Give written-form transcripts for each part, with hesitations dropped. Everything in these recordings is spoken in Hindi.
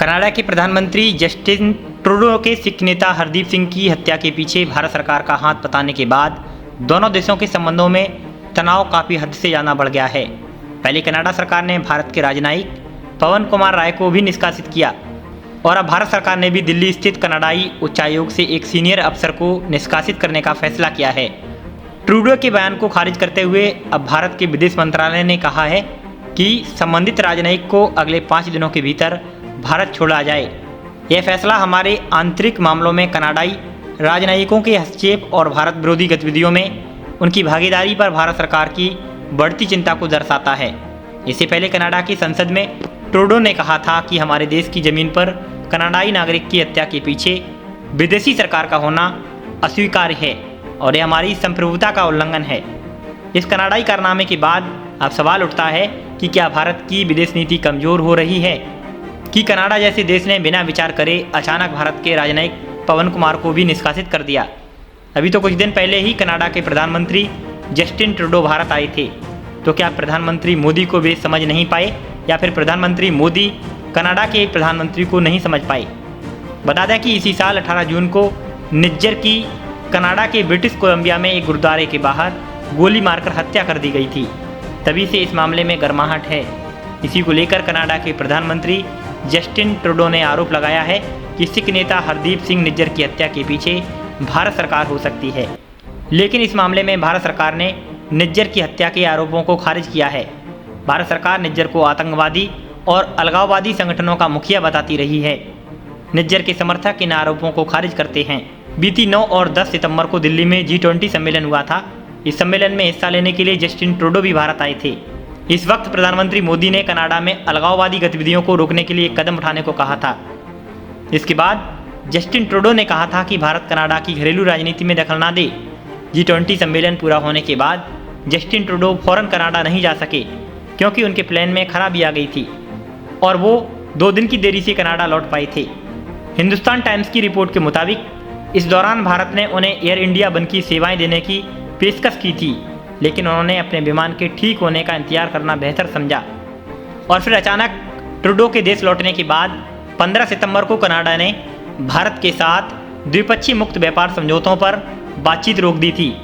कनाडा के प्रधानमंत्री जस्टिन ट्रूडो के सिख नेता हरदीप सिंह की हत्या के पीछे भारत सरकार का हाथ बताने के बाद दोनों देशों के संबंधों में तनाव काफ़ी हद से ज़्यादा बढ़ गया है। पहले कनाडा सरकार ने भारत के राजनयिक पवन कुमार राय को भी निष्कासित किया और अब भारत सरकार ने भी दिल्ली स्थित कनाडाई उच्चायोग से एक सीनियर अफसर को निष्कासित करने का फैसला किया है। ट्रूडो के बयान को खारिज करते हुए अब भारत के विदेश मंत्रालय ने कहा है कि संबंधित राजनयिक को अगले 5 दिनों के भीतर भारत छोड़ा जाए। यह फैसला हमारे आंतरिक मामलों में कनाडाई राजनयिकों के हस्तक्षेप और भारत विरोधी गतिविधियों में उनकी भागीदारी पर भारत सरकार की बढ़ती चिंता को दर्शाता है। इससे पहले कनाडा की संसद में ट्रूडो ने कहा था कि हमारे देश की ज़मीन पर कनाडाई नागरिक की हत्या के पीछे विदेशी सरकार का होना अस्वीकार्य है और यह हमारी संप्रभुता का उल्लंघन है। इस कनाडाई कारनामे के बाद अब सवाल उठता है कि क्या भारत की विदेश नीति कमज़ोर हो रही है कि कनाडा जैसे देश ने बिना विचार करे अचानक भारत के राजनयिक पवन कुमार को भी निष्कासित कर दिया। अभी तो कुछ दिन पहले ही कनाडा के प्रधानमंत्री जस्टिन ट्रूडो भारत आए थे, तो क्या प्रधानमंत्री मोदी को वे समझ नहीं पाए या फिर प्रधानमंत्री मोदी कनाडा के प्रधानमंत्री को नहीं समझ पाए। बता दें कि इसी साल 18 जून को निज्जर की कनाडा के ब्रिटिश कोलंबिया में एक गुरुद्वारे के बाहर गोली मारकर हत्या कर दी गई थी। तभी से इस मामले में गर्माहट है। इसी को लेकर कनाडा के प्रधानमंत्री जस्टिन ट्रूडो ने आरोप लगाया है कि सिख नेता हरदीप सिंह निज्जर की हत्या के पीछे भारत सरकार हो सकती है। लेकिन इस मामले में भारत सरकार ने निज्जर की हत्या के आरोपों को खारिज किया है। भारत सरकार निज्जर को आतंकवादी और अलगाववादी संगठनों का मुखिया बताती रही है। निज्जर के समर्थक इन आरोपों को खारिज करते हैं। बीती 9 और 10 सितंबर को दिल्ली में G20 सम्मेलन हुआ था। इस सम्मेलन में हिस्सा लेने के लिए जस्टिन ट्रूडो भी भारत आए थे। इस वक्त प्रधानमंत्री मोदी ने कनाडा में अलगाववादी गतिविधियों को रोकने के लिए एक कदम उठाने को कहा था। इसके बाद जस्टिन ट्रूडो ने कहा था कि भारत कनाडा की घरेलू राजनीति में दखल ना दे। G20 सम्मेलन पूरा होने के बाद जस्टिन ट्रूडो फौरन कनाडा नहीं जा सके क्योंकि उनके प्लेन में खराबी आ गई थी और वो 2 दिन की देरी से कनाडा लौट पाए थे। हिंदुस्तान टाइम्स की रिपोर्ट के मुताबिक इस दौरान भारत ने उन्हें एयर इंडिया वन की सेवाएं देने की पेशकश की थी, लेकिन उन्होंने अपने विमान के ठीक होने का इंतजार करना बेहतर समझा और फिर अचानक ट्रूडो के देश लौटने के बाद 15 सितंबर को कनाडा ने भारत के साथ द्विपक्षीय मुक्त व्यापार समझौतों पर बातचीत रोक दी थी।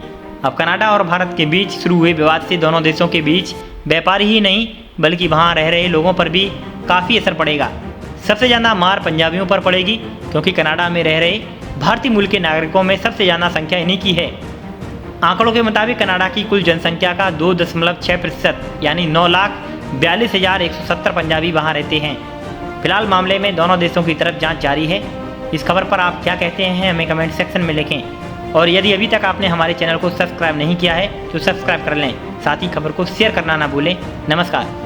अब कनाडा और भारत के बीच शुरू हुए विवाद से दोनों देशों के बीच व्यापार ही नहीं बल्कि वहाँ रह रहे लोगों पर भी काफ़ी असर पड़ेगा। सबसे ज़्यादा मार पंजाबियों पर पड़ेगी क्योंकि कनाडा में रह रहे भारतीय मूल के नागरिकों में सबसे ज़्यादा संख्या इन्हीं की है। आंकड़ों के मुताबिक कनाडा की कुल जनसंख्या का 2.6% यानी 9,42,170 पंजाबी वहां रहते हैं। फिलहाल मामले में दोनों देशों की तरफ जांच जारी है। इस खबर पर आप क्या कहते हैं हमें कमेंट सेक्शन में लिखें और यदि अभी तक आपने हमारे चैनल को सब्सक्राइब नहीं किया है तो सब्सक्राइब कर लें। साथ ही खबर को शेयर करना ना भूलें। नमस्कार।